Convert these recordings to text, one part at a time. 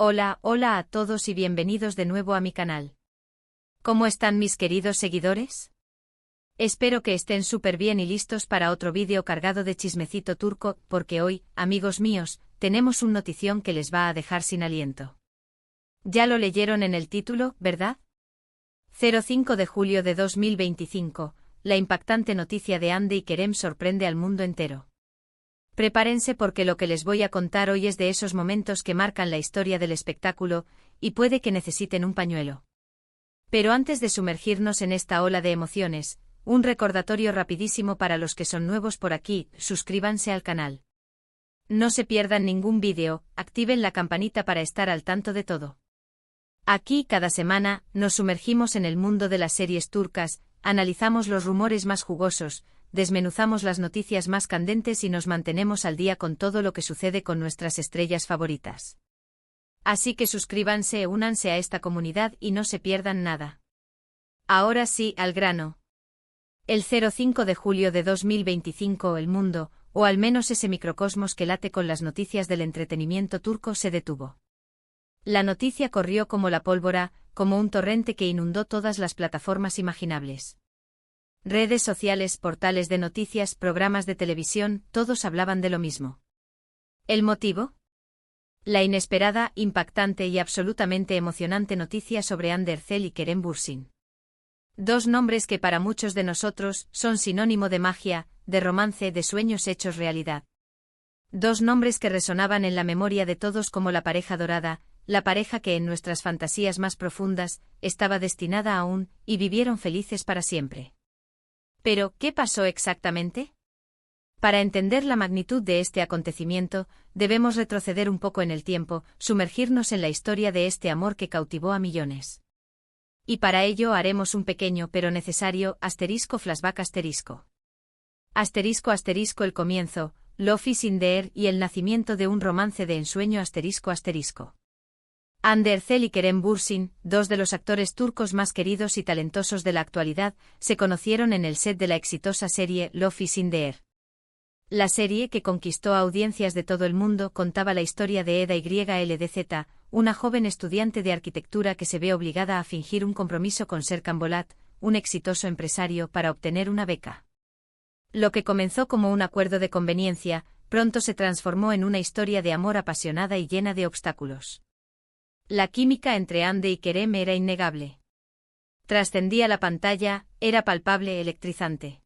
Hola, hola a todos y bienvenidos de nuevo a mi canal. ¿Cómo están mis queridos seguidores? Espero que estén súper bien y listos para otro vídeo cargado de chismecito turco, porque hoy, amigos míos, tenemos una notición que les va a dejar sin aliento. Ya lo leyeron en el título, ¿verdad? 05 de julio de 2025, la impactante noticia de Hande y Kerem sorprende al mundo entero. Prepárense porque lo que les voy a contar hoy es de esos momentos que marcan la historia del espectáculo, y puede que necesiten un pañuelo. Pero antes de sumergirnos en esta ola de emociones, un recordatorio rapidísimo para los que son nuevos por aquí: suscríbanse al canal. No se pierdan ningún vídeo, activen la campanita para estar al tanto de todo. Aquí cada semana, nos sumergimos en el mundo de las series turcas, analizamos los rumores más jugosos, desmenuzamos las noticias más candentes y nos mantenemos al día con todo lo que sucede con nuestras estrellas favoritas. Así que suscríbanse, únanse a esta comunidad y no se pierdan nada. Ahora sí, al grano. El 05 de julio de 2025 el mundo, o al menos ese microcosmos que late con las noticias del entretenimiento turco, se detuvo. La noticia corrió como la pólvora, como un torrente que inundó todas las plataformas imaginables. Redes sociales, portales de noticias, programas de televisión, todos hablaban de lo mismo. ¿El motivo? La inesperada, impactante y absolutamente emocionante noticia sobre Hande Erçel y Kerem Bürsin. Dos nombres que para muchos de nosotros son sinónimo de magia, de romance, de sueños hechos realidad. Dos nombres que resonaban en la memoria de todos como la pareja dorada, la pareja que en nuestras fantasías más profundas estaba destinada aún, y vivieron felices para siempre. Pero, ¿qué pasó exactamente? Para entender la magnitud de este acontecimiento, debemos retroceder un poco en el tiempo, sumergirnos en la historia de este amor que cautivó a millones. Y para ello haremos un pequeño pero necesario flashback el comienzo, Love is in the air y el nacimiento de un romance de ensueño Hande Erçel y Kerem Bürsin, dos de los actores turcos más queridos y talentosos de la actualidad, se conocieron en el set de la exitosa serie Love is in the air. La serie, que conquistó a audiencias de todo el mundo, contaba la historia de Eda Yldz, una joven estudiante de arquitectura que se ve obligada a fingir un compromiso con Serkan Bolat, un exitoso empresario, para obtener una beca. Lo que comenzó como un acuerdo de conveniencia, pronto se transformó en una historia de amor apasionada y llena de obstáculos. La química entre Hande y Kerem era innegable. Trascendía la pantalla, era palpable, electrizante.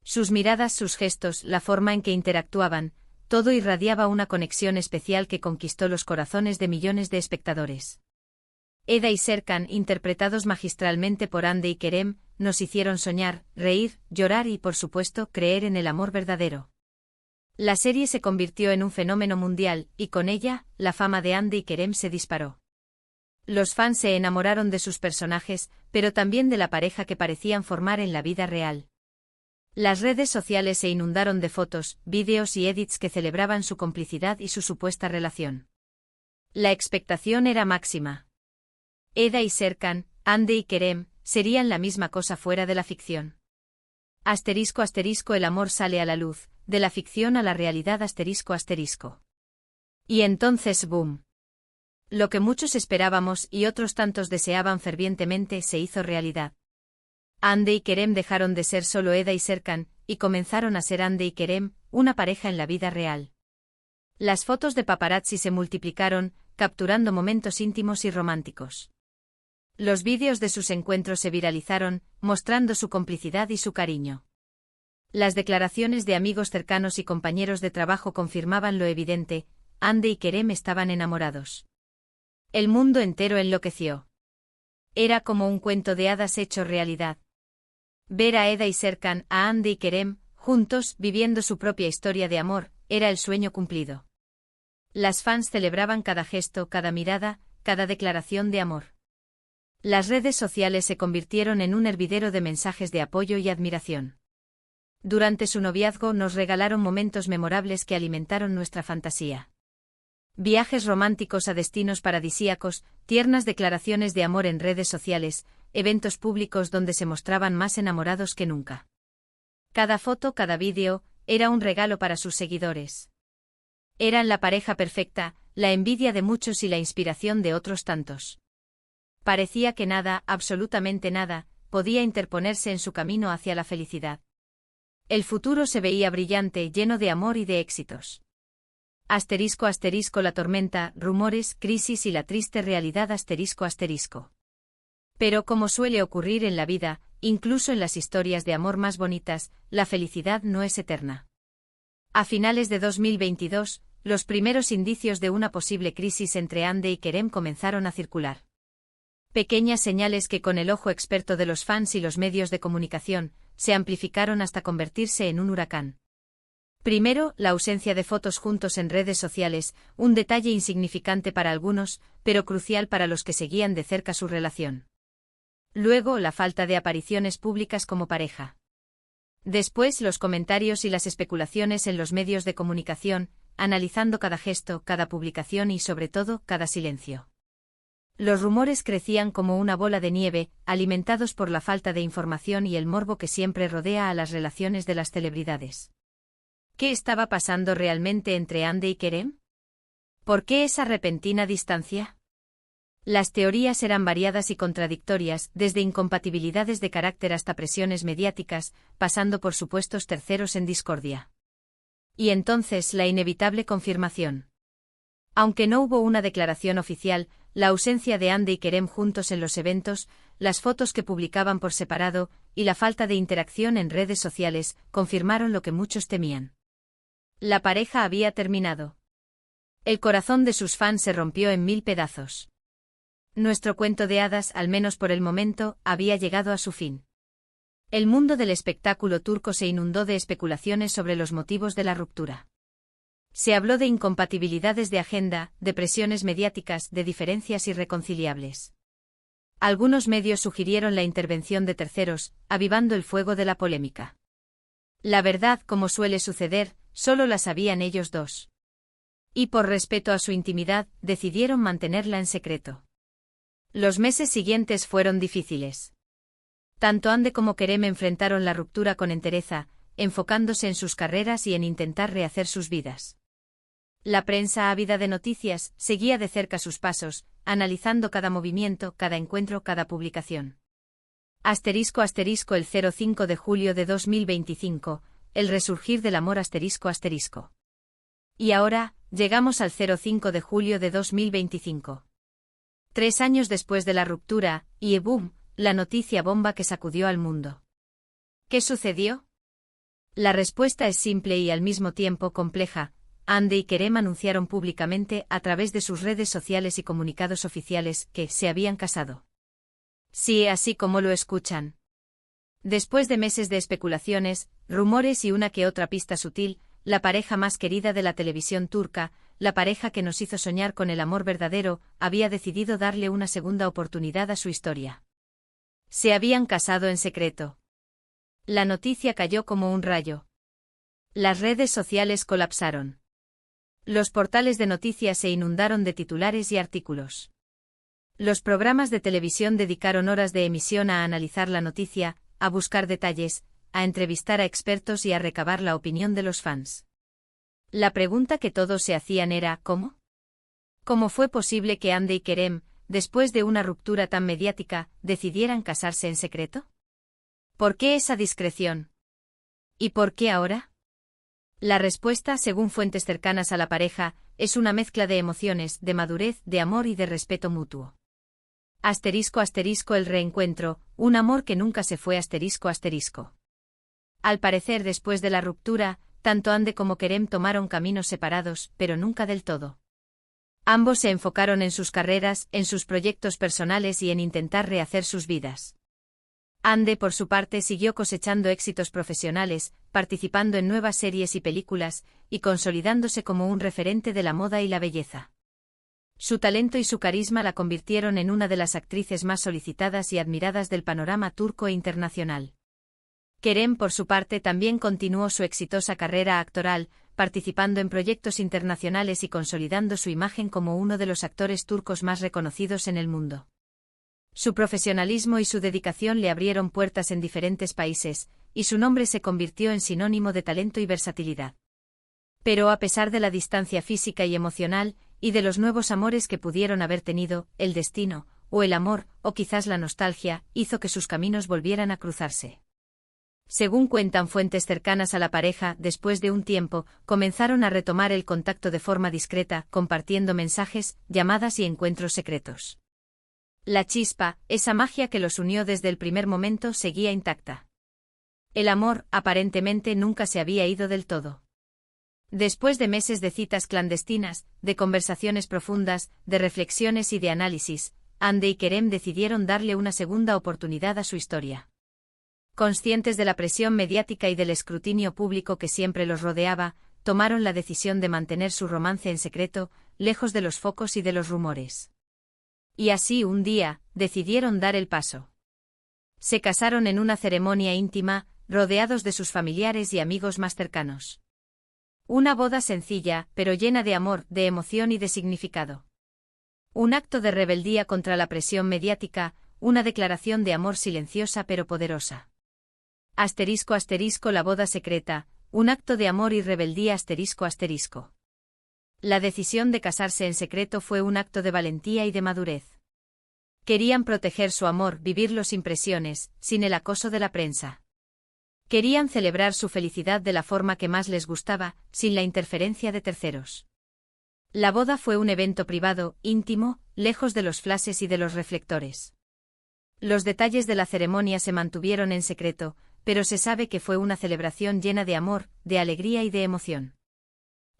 Sus miradas, sus gestos, la forma en que interactuaban, todo irradiaba una conexión especial que conquistó los corazones de millones de espectadores. Eda y Serkan, interpretados magistralmente por Hande y Kerem, nos hicieron soñar, reír, llorar y, por supuesto, creer en el amor verdadero. La serie se convirtió en un fenómeno mundial, y con ella, la fama de Hande y Kerem se disparó. Los fans se enamoraron de sus personajes, pero también de la pareja que parecían formar en la vida real. Las redes sociales se inundaron de fotos, vídeos y edits que celebraban su complicidad y su supuesta relación. La expectación era máxima. Eda y Serkan, Hande y Kerem, serían la misma cosa fuera de la ficción. El amor sale a la luz, de la ficción a la realidad Y entonces, boom. Lo que muchos esperábamos y otros tantos deseaban fervientemente se hizo realidad. Hande y Kerem dejaron de ser solo Eda y Serkan, y comenzaron a ser Hande y Kerem, una pareja en la vida real. Las fotos de paparazzi se multiplicaron, capturando momentos íntimos y románticos. Los vídeos de sus encuentros se viralizaron, mostrando su complicidad y su cariño. Las declaraciones de amigos cercanos y compañeros de trabajo confirmaban lo evidente: Hande y Kerem estaban enamorados. El mundo entero enloqueció. Era como un cuento de hadas hecho realidad. Ver a Eda y Serkan, a Hande y Kerem, juntos, viviendo su propia historia de amor, era el sueño cumplido. Las fans celebraban cada gesto, cada mirada, cada declaración de amor. Las redes sociales se convirtieron en un hervidero de mensajes de apoyo y admiración. Durante su noviazgo nos regalaron momentos memorables que alimentaron nuestra fantasía. Viajes románticos a destinos paradisíacos, tiernas declaraciones de amor en redes sociales, eventos públicos donde se mostraban más enamorados que nunca. Cada foto, cada vídeo, era un regalo para sus seguidores. Eran la pareja perfecta, la envidia de muchos y la inspiración de otros tantos. Parecía que nada, absolutamente nada, podía interponerse en su camino hacia la felicidad. El futuro se veía brillante, lleno de amor y de éxitos. Asterisco asterisco la tormenta, rumores, crisis y la triste realidad asterisco asterisco. Pero como suele ocurrir en la vida, incluso en las historias de amor más bonitas, la felicidad no es eterna. A finales de 2022, los primeros indicios de una posible crisis entre Ande y Kerem comenzaron a circular. Pequeñas señales que con el ojo experto de los fans y los medios de comunicación, se amplificaron hasta convertirse en un huracán. Primero, la ausencia de fotos juntos en redes sociales, un detalle insignificante para algunos, pero crucial para los que seguían de cerca su relación. Luego, la falta de apariciones públicas como pareja. Después, los comentarios y las especulaciones en los medios de comunicación, analizando cada gesto, cada publicación y, sobre todo, cada silencio. Los rumores crecían como una bola de nieve, alimentados por la falta de información y el morbo que siempre rodea a las relaciones de las celebridades. ¿Qué estaba pasando realmente entre Ande y Kerem? ¿Por qué esa repentina distancia? Las teorías eran variadas y contradictorias, desde incompatibilidades de carácter hasta presiones mediáticas, pasando por supuestos terceros en discordia. Y entonces la inevitable confirmación. Aunque no hubo una declaración oficial, la ausencia de Ande y Kerem juntos en los eventos, las fotos que publicaban por separado, y la falta de interacción en redes sociales, confirmaron lo que muchos temían. La pareja había terminado. El corazón de sus fans se rompió en 1000 pedazos. Nuestro cuento de hadas, al menos por el momento, había llegado a su fin. El mundo del espectáculo turco se inundó de especulaciones sobre los motivos de la ruptura. Se habló de incompatibilidades de agenda, de presiones mediáticas, de diferencias irreconciliables. Algunos medios sugirieron la intervención de terceros, avivando el fuego de la polémica. La verdad, como suele suceder, solo la sabían ellos dos. Y por respeto a su intimidad, decidieron mantenerla en secreto. Los meses siguientes fueron difíciles. Tanto Ande como Kerem enfrentaron la ruptura con entereza, enfocándose en sus carreras y en intentar rehacer sus vidas. La prensa ávida de noticias seguía de cerca sus pasos, analizando cada movimiento, cada encuentro, cada publicación. Asterisco asterisco el 05 de julio de 2025, el resurgir del amor asterisco asterisco. Y ahora, llegamos al 05 de julio de 2025. 3 años después de la ruptura, y ¡boom!, la noticia bomba que sacudió al mundo. ¿Qué sucedió? La respuesta es simple y al mismo tiempo compleja. Ande y Kerem anunciaron públicamente, a través de sus redes sociales y comunicados oficiales, que se habían casado. Sí, así como lo escuchan. Después de meses de especulaciones, rumores y una que otra pista sutil, la pareja más querida de la televisión turca, la pareja que nos hizo soñar con el amor verdadero, había decidido darle una segunda oportunidad a su historia. Se habían casado en secreto. La noticia cayó como un rayo. Las redes sociales colapsaron. Los portales de noticias se inundaron de titulares y artículos. Los programas de televisión dedicaron horas de emisión a analizar la noticia, a buscar detalles, a entrevistar a expertos y a recabar la opinión de los fans. La pregunta que todos se hacían era ¿cómo? ¿Cómo fue posible que Ande y Kerem, después de una ruptura tan mediática, decidieran casarse en secreto? ¿Por qué esa discreción? ¿Y por qué ahora? La respuesta, según fuentes cercanas a la pareja, es una mezcla de emociones, de madurez, de amor y de respeto mutuo. Asterisco asterisco el reencuentro, un amor que nunca se fue asterisco asterisco. Al parecer, después de la ruptura, tanto Ande como Kerem tomaron caminos separados, pero nunca del todo. Ambos se enfocaron en sus carreras, en sus proyectos personales y en intentar rehacer sus vidas. Ande, por su parte, siguió cosechando éxitos profesionales, participando en nuevas series y películas, y consolidándose como un referente de la moda y la belleza. Su talento y su carisma la convirtieron en una de las actrices más solicitadas y admiradas del panorama turco e internacional. Kerem, por su parte, también continuó su exitosa carrera actoral, participando en proyectos internacionales y consolidando su imagen como uno de los actores turcos más reconocidos en el mundo. Su profesionalismo y su dedicación le abrieron puertas en diferentes países, y su nombre se convirtió en sinónimo de talento y versatilidad. Pero a pesar de la distancia física y emocional, y de los nuevos amores que pudieron haber tenido, el destino, o el amor, o quizás la nostalgia, hizo que sus caminos volvieran a cruzarse. Según cuentan fuentes cercanas a la pareja, después de un tiempo, comenzaron a retomar el contacto de forma discreta, compartiendo mensajes, llamadas y encuentros secretos. La chispa, esa magia que los unió desde el primer momento, seguía intacta. El amor, aparentemente, nunca se había ido del todo. Después de meses de citas clandestinas, de conversaciones profundas, de reflexiones y de análisis, Hande y Kerem decidieron darle una segunda oportunidad a su historia. Conscientes de la presión mediática y del escrutinio público que siempre los rodeaba, tomaron la decisión de mantener su romance en secreto, lejos de los focos y de los rumores. Y así un día, decidieron dar el paso. Se casaron en una ceremonia íntima, rodeados de sus familiares y amigos más cercanos. Una boda sencilla, pero llena de amor, de emoción y de significado. Un acto de rebeldía contra la presión mediática, una declaración de amor silenciosa pero poderosa. *** La boda secreta, un acto de amor y rebeldía ***. La decisión de casarse en secreto fue un acto de valentía y de madurez. Querían proteger su amor, vivirlo sin presiones, sin el acoso de la prensa. Querían celebrar su felicidad de la forma que más les gustaba, sin la interferencia de terceros. La boda fue un evento privado, íntimo, lejos de los flashes y de los reflectores. Los detalles de la ceremonia se mantuvieron en secreto, pero se sabe que fue una celebración llena de amor, de alegría y de emoción.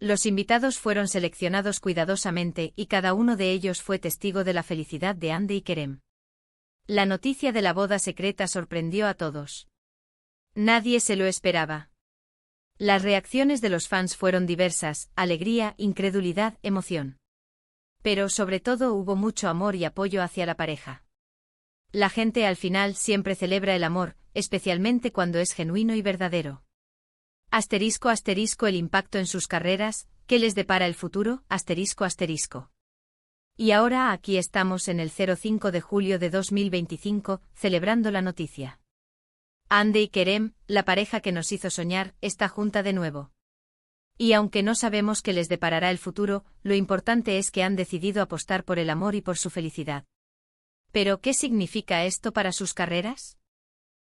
Los invitados fueron seleccionados cuidadosamente y cada uno de ellos fue testigo de la felicidad de Hande y Kerem. La noticia de la boda secreta sorprendió a todos. Nadie se lo esperaba. Las reacciones de los fans fueron diversas: alegría, incredulidad, emoción. Pero sobre todo hubo mucho amor y apoyo hacia la pareja. La gente al final siempre celebra el amor, especialmente cuando es genuino y verdadero. *** El impacto en sus carreras, ¿qué les depara el futuro? ***. Y ahora aquí estamos en el 05 de julio de 2025, celebrando la noticia. Hande y Kerem, la pareja que nos hizo soñar, está junta de nuevo. Y aunque no sabemos qué les deparará el futuro, lo importante es que han decidido apostar por el amor y por su felicidad. ¿Pero qué significa esto para sus carreras?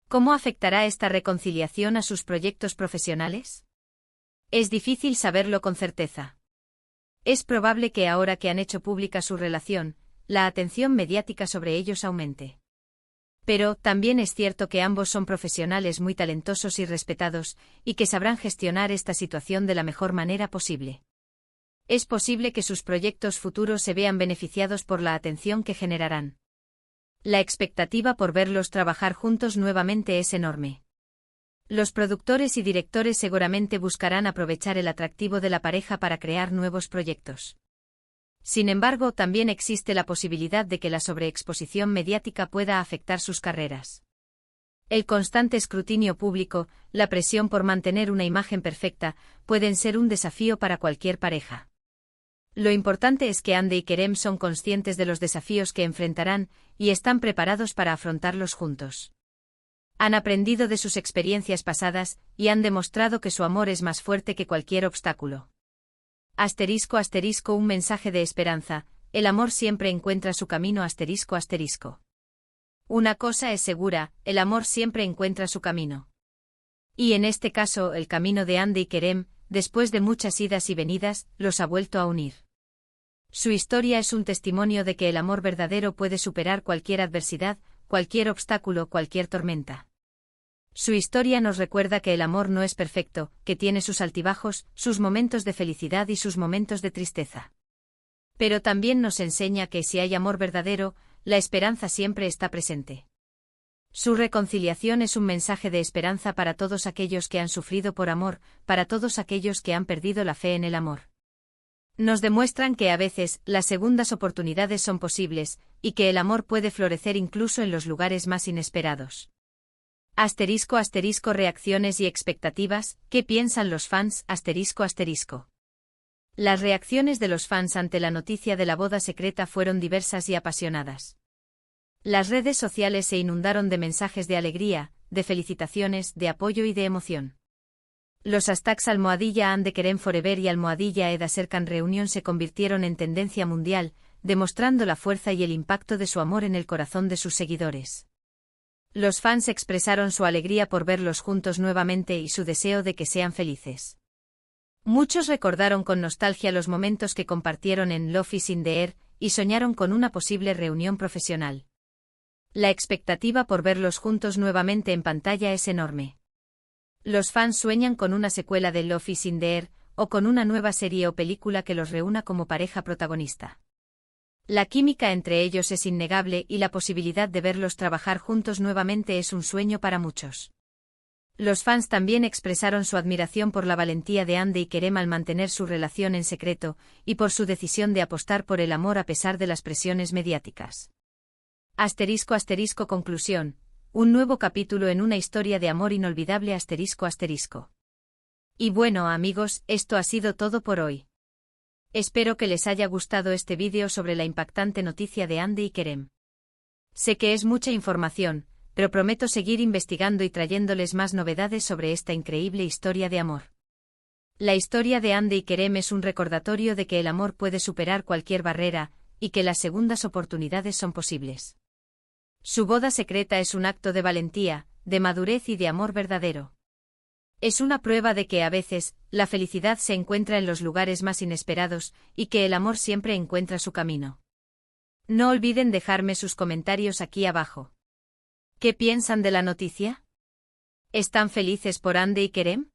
¿Cómo afectará esta reconciliación a sus proyectos profesionales? Es difícil saberlo con certeza. Es probable que ahora que han hecho pública su relación, la atención mediática sobre ellos aumente. Pero también es cierto que ambos son profesionales muy talentosos y respetados, y que sabrán gestionar esta situación de la mejor manera posible. Es posible que sus proyectos futuros se vean beneficiados por la atención que generarán. La expectativa por verlos trabajar juntos nuevamente es enorme. Los productores y directores seguramente buscarán aprovechar el atractivo de la pareja para crear nuevos proyectos. Sin embargo, también existe la posibilidad de que la sobreexposición mediática pueda afectar sus carreras. El constante escrutinio público, la presión por mantener una imagen perfecta, pueden ser un desafío para cualquier pareja. Lo importante es que Hande y Kerem son conscientes de los desafíos que enfrentarán y están preparados para afrontarlos juntos. Han aprendido de sus experiencias pasadas y han demostrado que su amor es más fuerte que cualquier obstáculo. ***, un mensaje de esperanza: el amor siempre encuentra su camino ***. Una cosa es segura: el amor siempre encuentra su camino. Y en este caso, el camino de Hande y Kerem, después de muchas idas y venidas, los ha vuelto a unir. Su historia es un testimonio de que el amor verdadero puede superar cualquier adversidad, cualquier obstáculo, cualquier tormenta. Su historia nos recuerda que el amor no es perfecto, que tiene sus altibajos, sus momentos de felicidad y sus momentos de tristeza. Pero también nos enseña que si hay amor verdadero, la esperanza siempre está presente. Su reconciliación es un mensaje de esperanza para todos aquellos que han sufrido por amor, para todos aquellos que han perdido la fe en el amor. Nos demuestran que a veces las segundas oportunidades son posibles, y que el amor puede florecer incluso en los lugares más inesperados. ***, reacciones y expectativas, ¿qué piensan los fans? ***. Las reacciones de los fans ante la noticia de la boda secreta fueron diversas y apasionadas. Las redes sociales se inundaron de mensajes de alegría, de felicitaciones, de apoyo y de emoción. Los hashtags #Ande Kerem Forever y @Eda Serkan Reunion se convirtieron en tendencia mundial, demostrando la fuerza y el impacto de su amor en el corazón de sus seguidores. Los fans expresaron su alegría por verlos juntos nuevamente y su deseo de que sean felices. Muchos recordaron con nostalgia los momentos que compartieron en Love is in the Air y soñaron con una posible reunión profesional. La expectativa por verlos juntos nuevamente en pantalla es enorme. Los fans sueñan con una secuela de Love is in the Air o con una nueva serie o película que los reúna como pareja protagonista. La química entre ellos es innegable y la posibilidad de verlos trabajar juntos nuevamente es un sueño para muchos. Los fans también expresaron su admiración por la valentía de Hande y Kerem al mantener su relación en secreto y por su decisión de apostar por el amor a pesar de las presiones mediáticas. *** Conclusión. Un nuevo capítulo en una historia de amor inolvidable. ***. Y bueno, amigos, esto ha sido todo por hoy. Espero que les haya gustado este vídeo sobre la impactante noticia de Hande y Kerem. Sé que es mucha información, pero prometo seguir investigando y trayéndoles más novedades sobre esta increíble historia de amor. La historia de Hande y Kerem es un recordatorio de que el amor puede superar cualquier barrera, y que las segundas oportunidades son posibles. Su boda secreta es un acto de valentía, de madurez y de amor verdadero. Es una prueba de que a veces, la felicidad se encuentra en los lugares más inesperados, y que el amor siempre encuentra su camino. No olviden dejarme sus comentarios aquí abajo. ¿Qué piensan de la noticia? ¿Están felices por Hande y Kerem?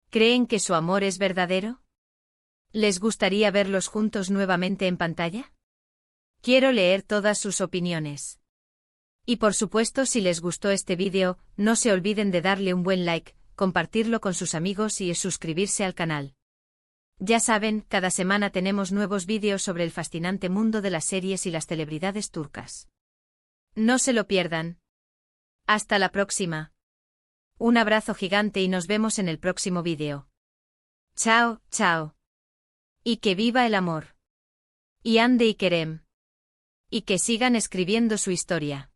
¿Creen que su amor es verdadero? ¿Les gustaría verlos juntos nuevamente en pantalla? Quiero leer todas sus opiniones. Y por supuesto, si les gustó este vídeo, no se olviden de darle un buen like, compartirlo con sus amigos y suscribirse al canal. Ya saben, cada semana tenemos nuevos vídeos sobre el fascinante mundo de las series y las celebridades turcas. No se lo pierdan. Hasta la próxima. Un abrazo gigante y nos vemos en el próximo vídeo. Chao, chao. Y que viva el amor. Y Hande y Kerem. Y que sigan escribiendo su historia.